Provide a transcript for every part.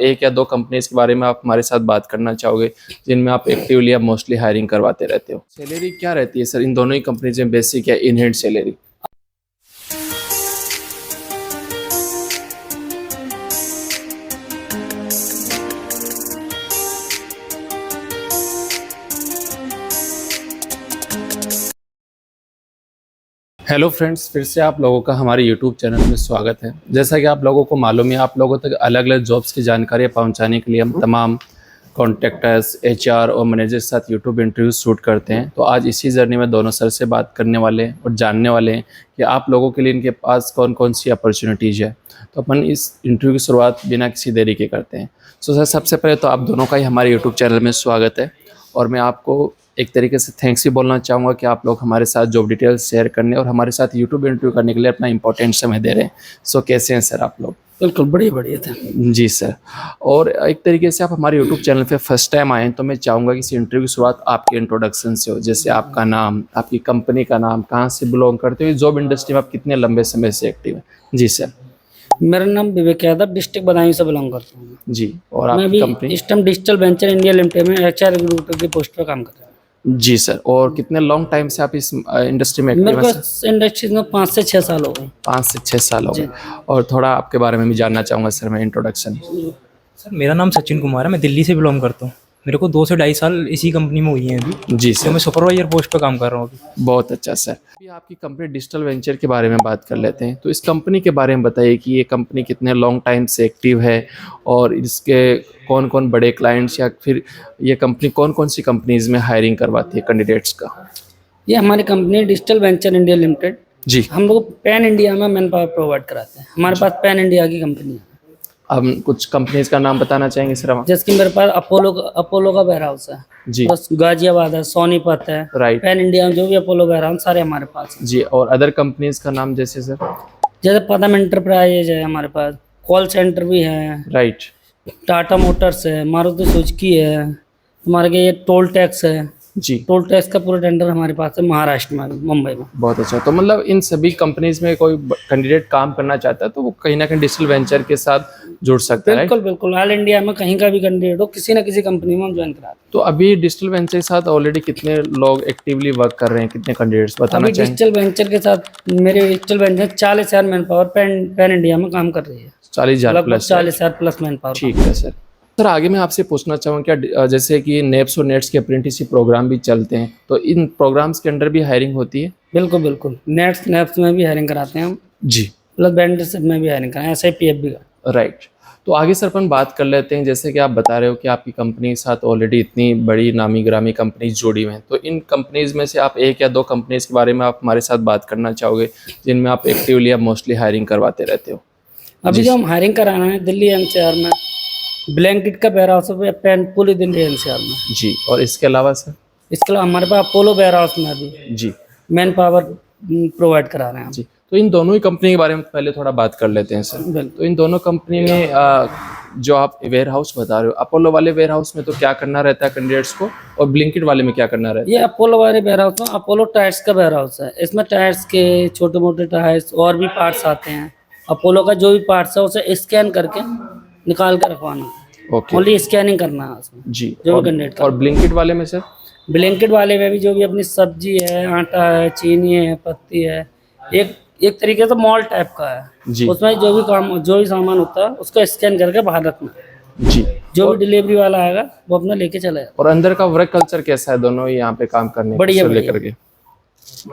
एक या दो कंपनीज के बारे में आप हमारे साथ बात करना चाहोगे जिनमें आप एक्टिवली या मोस्टली हायरिंग करवाते रहते हो? सैलरी क्या रहती है सर इन दोनों ही कंपनीज में, बेसिक या in hand salary? Hello friends, फिर से आप लोगों का हमारे यूट्यूब चैनल में स्वागत है। जैसा कि आप लोगों को मालूम है, आप लोगों तक अलग अलग जॉब्स की जानकारी पहुंचाने के लिए हम तमाम कॉन्ट्रैक्टर्स, एचआर और मैनेजर के साथ यूट्यूब इंटरव्यू शूट करते हैं। तो आज इसी जर्नी में दोनों सर से बात करने वाले हैं और जानने वाले हैं कि आप लोगों के लिए इनके पास कौन कौन सी अपॉर्चुनिटीज़ है। तो अपन इस इंटरव्यू की शुरुआत बिना किसी देरी के करते हैं। सो सर, सबसे पहले तो आप दोनों का ही हमारे यूट्यूब चैनल में स्वागत है और मैं आपको एक तरीके से थैंक्स भी बोलना चाहूँगा कि आप लोग हमारे साथ जॉब डिटेल्स शेयर करने और हमारे साथ यूट्यूब इंटरव्यू करने के लिए अपना इंपॉर्टेंट समय दे रहे हैं। सो कैसे हैं सर आप लोग? बिल्कुल बढ़िया थे जी सर। और एक तरीके से आप हमारे यूट्यूब चैनल पे फर्स्ट टाइम आए हैं तो मैं चाहूँगा कि इस इंटरव्यू की शुरुआत आपके इंट्रोडक्शन से हो। जैसे आपका नाम, आपकी कंपनी का नाम, कहाँ से बिलोंग करते हो, जॉब इंडस्ट्री में आप कितने लंबे समय से एक्टिव हैं? जी सर। मेरा नाम विवेक यादव, डिस्ट्रिक्ट बदायूं से बिलोंग करता हूँ जी। और मैं आपकी भी कंपनी? इस time digital venture India limited में एचआर रिक्रूटर की पोस्ट पर काम कर रहा हूँ। जी सर। और कितने लॉन्ग टाइम से आप इस इंडस्ट्री में मेरे एक्टिव को हैं सर? इस इंडस्ट्री में 5 से 6 साल हो गए। 5 से 6 साल हो गए। और थोड़ा आपके बारे में भी जानना चाहूँगा सर मैं, इंट्रोडक्शन। सर मेरा नाम सचिन कुमार है, मैं दिल्ली से बिलोंग करता हूँ। मेरे को 2 से 2.5 साल इसी कंपनी में हुई हैं अभी। जी तो सर। मैं सुपरवाइजर पोस्ट पर काम कर रहा हूँ अभी। बहुत अच्छा सर। अभी आपकी कंपनी डिजिटल वेंचर के बारे में बात कर लेते हैं। तो इस कंपनी के बारे में बताइए कि ये कंपनी कितने लॉन्ग टाइम से एक्टिव है और इसके कौन कौन बड़े क्लाइंट्स या फिर ये कंपनी कौन कौन सी कंपनीज में हायरिंग करवाती है कैंडिडेट्स का? ये हमारी company digital venture India limited. जी। हम लोग पैन इंडिया में मैन पावर प्रोवाइड कराते हैं। हमारे पास पैन इंडिया की कंपनी है। हम कुछ कंपनीज का नाम बताना चाहेंगे सर हम? जैसे कि मेरे पास अपोलो का वेयर हाउस है, जी। बस गाजियाबाद है, सोनीपत है, राइट। पैन इंडिया में जो भी अपोलो वेयर हाउस सारे हमारे पास है। जी। और अदर कंपनीज का नाम जैसे सर? जैसे पदम एंटरप्राइज है हमारे पास, कॉल सेंटर भी है, राइट। टाटा मोटर्स है, मारुति सुजुकी है, हमारे के ये टोल टैक्स है। जी। टोल टैक्स का पूरा टेंडर हमारे पास है महाराष्ट्र में, मुंबई में। बहुत अच्छा। तो मतलब इन सभी कंपनीज में कोई कैंडिडेट काम करना चाहता है तो वो कहीं ना कहीं डिजिटल वेंचर के साथ जुड़ सकता है। बिल्कुल बिल्कुल, ऑल इंडिया में कहीं का भी कैंडिडेट हो, किसी न किसी कंपनी में हम ज्वाइन कराते हैं। तो अभी डिजिटल वेंचर के साथ ऑलरेडी कितने लोग एक्टिवली वर्क कर रहे हैं, कितने कैंडिडेट्स बताना अभी चाहेंगे? डिजिटल वेंचर के साथ मेरे digital venture 40,000 man power pan India में काम कर रही है। 40,000 लगभग प्लस? 40,000 plus man power. ठीक है सर। सर आगे मैं आपसे पूछना चाहूँगा क्या जैसे कि नेप्स और नेट्स के अप्रेंटिसशिप प्रोग्राम भी चलते हैं तो इन प्रोग्राम्स के अंडर भी हायरिंग होती है? बिल्कुल बिल्कुल, नेप्स में भी हायरिंग कराते हैं हम, जी। प्लस बैंडरशिप में भी हायरिंग कराते हैं, SIPF भी। राइट। तो आगे सर अपन बात कर लेते हैं। जैसे कि आप बता रहे हो कि आपकी कंपनी के साथ ऑलरेडी इतनी बड़ी नामी ग्रामी कंपनीज जुड़ी हुई हैं, तो इन कंपनीज में से आप एक या दो कंपनीज के बारे में आप हमारे साथ बात करना चाहोगे जिनमें आप एक्टिवली या मोस्टली हायरिंग करवाते रहते हो? अभी जो हम हायरिंग कराना है दिल्ली NCR में, ब्लैंकेट का वेयर हाउस है पूरी दिल्ली NCR में। जी। और इसके अलावा सर? इसके अलावा हमारे पास अपोलो वेयर हाउस में अभी जी। मैन पावर प्रोवाइड करा रहे हैं हम। जी। तो इन दोनों ही कंपनी के बारे में पहले थोड़ा बात कर लेते हैं सर। तो इन दोनों कंपनी में जो आप वेयर हाउस बता रहे हो, अपोलो वाले वेयर हाउस में तो क्या करना रहता है कैंडिडेट्स को, और ब्लिंकिट वाले में क्या करना रहता है? ये अपोलो वाले वेयर हाउस में अपोलो टायर्स का वेयर हाउस है। इसमें टायर्स के छोटे मोटे टायर्स और भी पार्ट्स आते हैं। अपोलो का जो भी पार्ट्स है उसे स्कैन करके निकाल कर रखवाना, ओके। ओनली स्कैनिंग करना है उसमें। जी। जो भी कैंडिडेट और ब्लिंकिट वाले में सर? ब्लैंकेट वाले में भी जो भी अपनी सब्जी है, आटा है, चीनी है, पत्ती है, एक तरीके से मॉल टाइप का है। जी। उसमें जो भी सामान होता है उसको स्कैन करके बाहर रखना है। जी। जो भी डिलीवरी वाला आएगा वो अपना लेके चला जाएगा। और अंदर का वर्क कल्चर कैसा है दोनों ही यहाँ पे काम करने बढ़िया से लेकर के?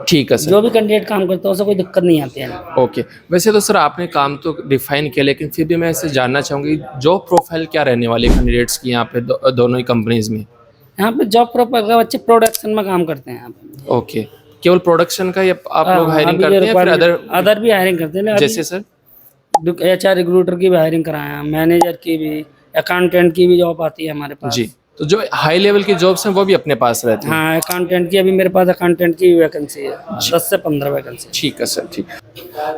ठीक है सर। जो भी कैंडिडेट काम करता है उसे कोई दिक्कत नहीं आती है। ओके। वैसे तो सर आपने काम तो डिफाइन किया, लेकिन फिर भी मैं ऐसे जानना चाहूँगी जॉब प्रोफाइल क्या रहने वाली है कैंडिडेट्स की यहाँ पे दोनों ही कंपनीज में? यहाँ पे जॉब प्रोफाइल का बच्चे प्रोडक्शन में काम करते हैं यहाँ पे। ओके। केवल प्रोडक्शन का या आप लोग हायरिंग अभी करते हैं फिर अदर भी हायरिंग करते हैं। जैसे सर? HR रिक्रूटर की भी हायरिंग कराए हैं, मैनेजर की भी, अकाउंटेंट की भी जॉब आती है हमारे पास। जी। तो जो हाई लेवल की जॉब्स हैं वो भी अपने पास रहती हैं? हाँ, अकाउंटेंट की अभी मेरे पास अकाउंटेंट की वैकेंसी है, 10 से 15 वैकेंसी। ठीक है सर। ठीक।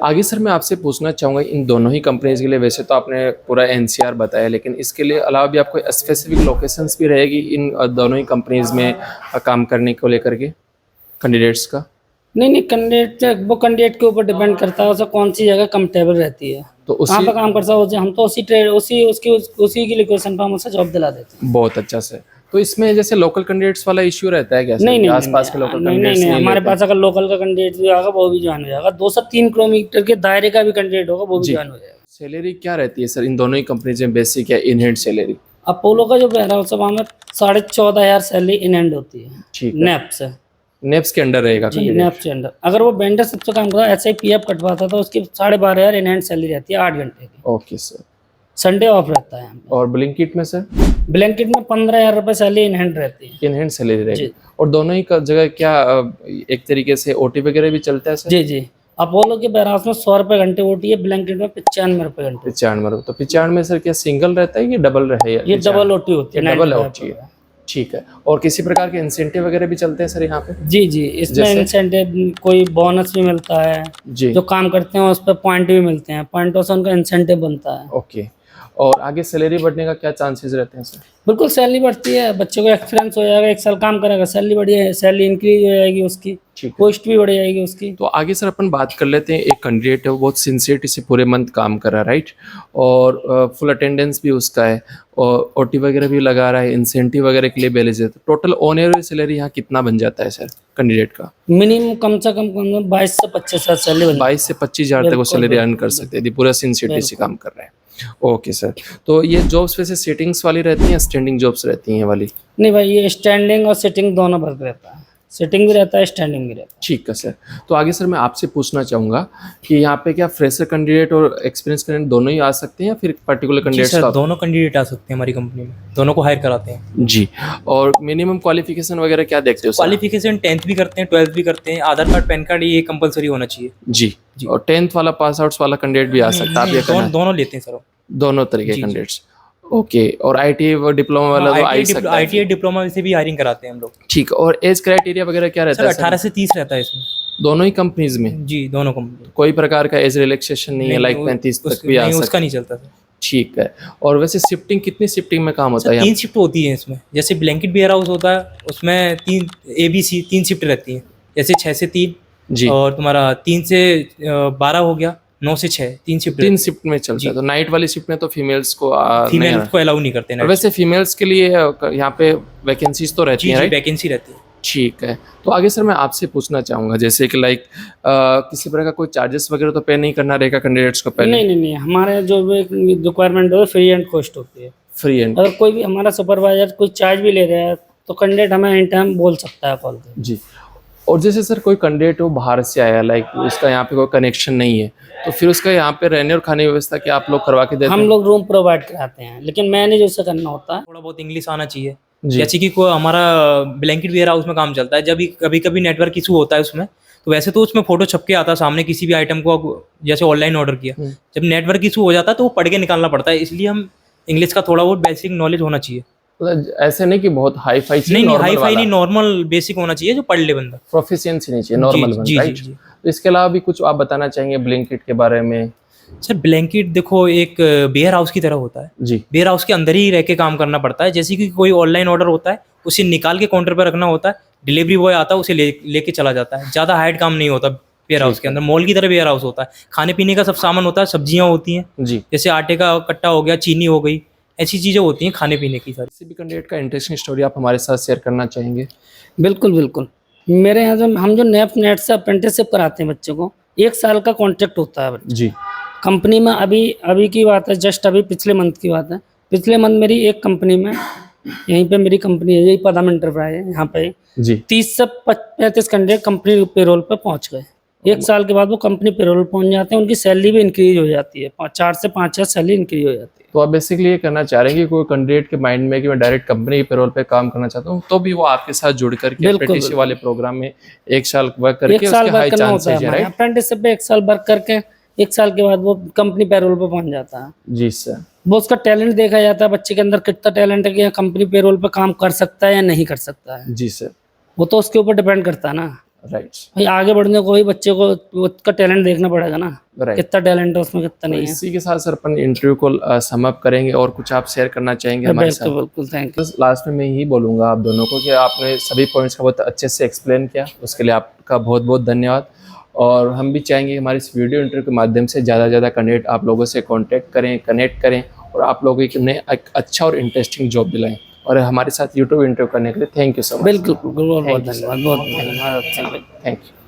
आगे सर मैं आपसे पूछना चाहूँगा इन दोनों ही कंपनीज के लिए, वैसे तो आपने पूरा NCR बताया, लेकिन इसके लिए अलावा भी आपको स्पेसिफिक लोकेशंस भी रहेगी इन दोनों ही कंपनीज में काम करने को लेकर के कैंडिडेट्स का? नहीं, कैंडिडेट वो कैंडिडेट के ऊपर डिपेंड करता है उसे कौन सी जगह कंफर्टेबल रहती है। तो कहाँ उसी पे काम करता है हम तो उसी ट्रेड उसी की लोकेशन पर हम उसे जॉब दिला देते हैं। बहुत अच्छा से। तो इसमें जैसे लोकल कैंडिडेट्स वाला इश्यू रहता है क्या सर? नहीं नहीं आसपास के लोकल नहीं नहीं कैंडिडेट्स नहीं, नहीं हमारे लेते? पास अगर लोकल का कैंडिडेट भी आएगा वो भी ज्वाइन हो जाएगा। 2 से 3 किलोमीटर के दायरे का भी कैंडिडेट होगा वो भी जी। ज्वाइन हो जाएगा। सैलरी क्या रहती है सर इन दोनों ही कंपनीज में, बेसिक या इन हैंड सैलरी? अपोलो का जो वेयर हाउस है वहाँ में 14,500 सैलरी इन हैंड होती है ठीक है। नैप से। नेप्स के अंडर रहेगा जी कैंडिडेट? नैप से अंडर। अगर वो वेंडर सबसे काम करता है ऐसे ही पीएफ कटवाता तो उसकी 12,500 इन हैंड सैलरी रहती है 8 घंटे की। Okay sir. संडे ऑफ रहता है यहाँ पे। और ब्लिंकिट में सर? ब्लैंकेट में 15,000 रुपये सैलरी इन हैंड रहती है। इन हैंड सैलरी रहेगी। जी। और दोनों ही का जगह क्या एक तरीके से ओटी वगैरह भी चलता है सर? जी जी। अपोलो के वेयर हाउस में 100 रुपये घंटे ओटी है, ब्लैंकेट में 95 रुपये घंटे। 95। तो 95 में सर क्या सिंगल रहता है कि डबल रहे? ये डबल ओटी होती है। डबल 95 ओटी है। ठीक है। और किसी प्रकार के इंसेंटिव वगैरह भी चलते हैं सर यहाँ पे? जी जी। इसमें जैसे? इंसेंटिव कोई बोनस भी मिलता है, जी। जो काम करते हैं उस पर पॉइंट भी मिलते हैं, पॉइंटों से उनका इंसेंटिव बनता है। ओके। और आगे सैलरी बढ़ने का क्या चांसेस रहते हैं सर? बिल्कुल सैलरी बढ़ती है, बच्चे को एक्सपीरियंस हो जाएगा, 1 साल काम करेगा, सैलरी बढ़ी है, सैलरी इंक्रीज हो जाएगी उसकी, ठीक है। पोस्ट भी बढ़ जाएगी उसकी। तो आगे सर अपन बात कर लेते हैं। एक कैंडिडेट है वो बहुत सिंसियरिटी से पूरे मंथ काम कर रहा है, राइट? और फुल अटेंडेंस भी उसका है और ओटी वगैरह भी लगा रहा है, इंसेंटिव वगैरह के लिए भी एलिजिबल है। टोटल ऑन एवरेज सैलरी यहाँ कितना बन जाता है सर कैंडिडेट का? मिनिमम कम से कम 22 से 25 हज़ार सैलरी बन 22 से 25 हज़ार तक वो सैलरी अर्न कर सकते हैं यदि पूरा सिंसियरिटी से काम कर रहे हैं। Okay sir. तो ये जॉब्स वैसे सेटिंग्स वाली रहती हैं या स्टैंडिंग जॉब्स रहती हैं वाली? नहीं भाई, ये स्टैंडिंग और सिटिंग दोनों वर्क रहता है। सिटिंग भी रहता है, स्टैंडिंग भी रहता है। ठीक है सर। तो आगे सर मैं आपसे पूछना चाहूँगा कि यहाँ पे क्या फ्रेशर कैंडिडेट और एक्सपीरियंस कैंडिडेट दोनों ही आ सकते हैं या फिर पर्टिकुलर जी कैंडिडेट्स सर, का? दोनों कैंडिडेट आ सकते हैं हमारी कंपनी में, दोनों को हायर कराते हैं। जी। और मिनिमम क्वालिफिकेशन वगैरह क्या देखते हो सर? क्वालिफिकेशन 10th भी करते हैं, 12th भी करते हैं, आधार कार्ड पैन कार्ड ये कंपलसरी होना चाहिए। जी। और 10th वाला पास आउट्स वाला कैंडिडेट भी आ सकता है, आप ये कहना? दोनों लेते हैं सर। दोनों तरीके जी, कैंडिडेट्स। ओके। और आईटीआई व डिप्लोमा वाला तो आ ही सकता है? ITI डिप्लोमा से भी हायरिंग कराते हैं हम लोग। ठीक। और एज क्राइटेरिया वगैरह क्या रहता सर है 18 से 30 रहता है इसमें। दोनों ही कंपनीज में? जी, दोनों कंपनी। कोई प्रकार का एज रिलैक्सेशन नहीं है, लाइक 35 तक भी आ नहीं, उसका सकता? नहीं चलता सर। ठीक है। और वैसे शिफ्टिंग कितनी शिफ्टिंग में काम होता है? 3 शिफ्ट होती है इसमें। जैसे ब्लैंकेट वेयर हाउस होता है उसमें 3 ABC 3 शिफ्ट रहती हैं। जैसे 6 से 3 जी। और तुम्हारा 3 से 12 हो गया, 9 से 6 3 शिफ्ट। 3 शिफ्ट में चलता है। तो नाइट वाली शिफ्ट में तो फीमेल्स को फीमेल नहीं। को अलाउ नहीं करते और ना। वैसे फीमेल्स के लिए यहाँ पे वैकेंसीज तो रहती जी हैं, जी, राइट? वैकेंसी रहती है। ठीक है। तो आगे सर मैं आपसे पूछना चाहूँगा जैसे कि लाइक किसी प्रकार का कोई चार्जेस वगैरह तो पे नहीं करना रहेगा कैंडिडेट्स को पहले? नहीं नहीं नहीं, हमारे जो भी रिक्वायरमेंट है फ्री एंड कॉस्ट होती है। Free and? अगर कोई भी हमारा सुपरवाइजर कोई चार्ज भी ले रहा है तो कैंडिडेट हमें एनी टाइम बोल सकता है कॉल कर। जी। और जैसे सर कोई कैंडिडेट हो बाहर से आया, लाइक उसका यहाँ पे कोई कनेक्शन नहीं है, तो फिर उसका यहाँ पे रहने और खाने की व्यवस्था क्या आप लोग करवा के देते हम हैं? लोग रूम प्रोवाइड कराते हैं, लेकिन मैनेज उसे करना होता है। थोड़ा बहुत इंग्लिश आना चाहिए। जी। जैसे कि कोई हमारा ब्लैंकेट वेयर हाउस में काम चलता है, जब भी कभी कभी नेटवर्क इशू होता है उसमें, तो वैसे तो उसमें फोटो छप के आता है सामने किसी भी आइटम को, जैसे ऑनलाइन ऑर्डर किया, जब नेटवर्क इशू हो जाता है तो वो पढ़ के निकालना पड़ता है। इसलिए हम इंग्लिश का थोड़ा बहुत बेसिक नॉलेज होना चाहिए। मतलब ऐसे नहीं कि बहुत हाई फाई चाहिए? नहीं, हाई फाई नहीं, नॉर्मल बेसिक होना चाहिए जो पढ़ ले बंदा। प्रोफिशिएंसी नहीं चाहिए, नॉर्मल जी, वन, जी, राइट? जी। तो इसके अलावा भी कुछ आप बताना चाहेंगे ब्लिंकिट के बारे में? सर ब्लैंकेट देखो एक वेयर हाउस की तरह होता है। जी। वेयर हाउस के अंदर ही रह के काम करना पड़ता है। जैसे कि कोई ऑनलाइन ऑर्डर होता है उसे निकाल के काउंटर पर रखना होता है, डिलीवरी बॉय आता है उसे लेके चला जाता है। ज़्यादा हार्ड काम नहीं होता वेयर हाउस के अंदर। मॉल की तरह वेयर हाउस होता है, खाने पीने का सब सामान होता है, सब्जियां होती हैं, जी। जैसे आटे का कट्टा हो गया, चीनी हो गई, ऐसी चीज़ें होती हैं खाने पीने की सारी। किसी भी कैंडिडेट का इंटरेस्टिंग स्टोरी आप हमारे साथ शेयर करना चाहेंगे? बिल्कुल बिल्कुल। मेरे यहाँ जो हम जो नेट से अप्रेंटिसशिप कराते हैं बच्चों को, 1 साल का कॉन्ट्रैक्ट होता है। जी। कंपनी में अभी की बात है, जस्ट अभी पिछले मंथ की बात है। पिछले मंथ मेरी एक कंपनी में, यहीं पे मेरी कंपनी है, यही पदम एंटरप्राइज है, यहाँ पे जी। 30 से 35 कैंडिडेट कंपनी पेरोल पे पहुँच गए। 1 साल के बाद वो कंपनी पेरोल पहुँच जाते हैं, उनकी सैलरी भी इंक्रीज हो जाती है, 4 से 5 हज़ार सैलरी इंक्रीज हो जाती है। तो आप बेसिकली ये करना चाह रहे हैं कि कोई कैंडिडेट के माइंड में कि मैं डायरेक्ट कंपनी के पेरोल पे काम करना चाहता हूँ, तो भी वो आपके साथ जुड़ करके अप्रेंटिसशिप वाले प्रोग्राम में 1 साल वर्क करके 1 साल उसके हाई वर्क करना होता चांसेस है, है। राइट? अप्रेंटिसशिप पे 1 साल वर्क करके 1 साल के बाद वो कंपनी पेरोल पे पहुँच जाता है। जी सर। वो उसका टैलेंट देखा जाता है, बच्चे के अंदर कितना टैलेंट है कि कंपनी पेरोल पे काम कर सकता है या नहीं कर सकता है। जी सर। वो तो उसके ऊपर डिपेंड करता है ना राइट। भाई। आगे बढ़ने को ही बच्चे को उसका टैलेंट देखना पड़ेगा ना, राइट। कितना टैलेंट है उसमें, कितना तो नहीं है। इसी के साथ सर अपन इंटरव्यू को सम अप करेंगे और कुछ आप शेयर करना चाहेंगे हमारे साथ? बिल्कुल बिल्कुल, थैंक यू। बस लास्ट में मैं यही बोलूँगा आप दोनों को कि आपने सभी पॉइंट्स का बहुत अच्छे से एक्सप्लेन किया, उसके लिए आपका बहुत बहुत धन्यवाद। और हम भी चाहेंगे कि हमारी इस वीडियो इंटरव्यू के माध्यम से ज़्यादा से ज़्यादा कैंडिडेट आप लोगों से कांटेक्ट करें, कनेक्ट करें और आप लोगों को उन्हें एक अच्छा और इंटरेस्टिंग जॉब दिलाएं। और हमारे साथ यूट्यूब इंटरव्यू करने के लिए थैंक यू सो मच। बिल्कुल बहुत बहुत Thank you, sir. धन्यवाद, बहुत धन्यवाद। Thank you.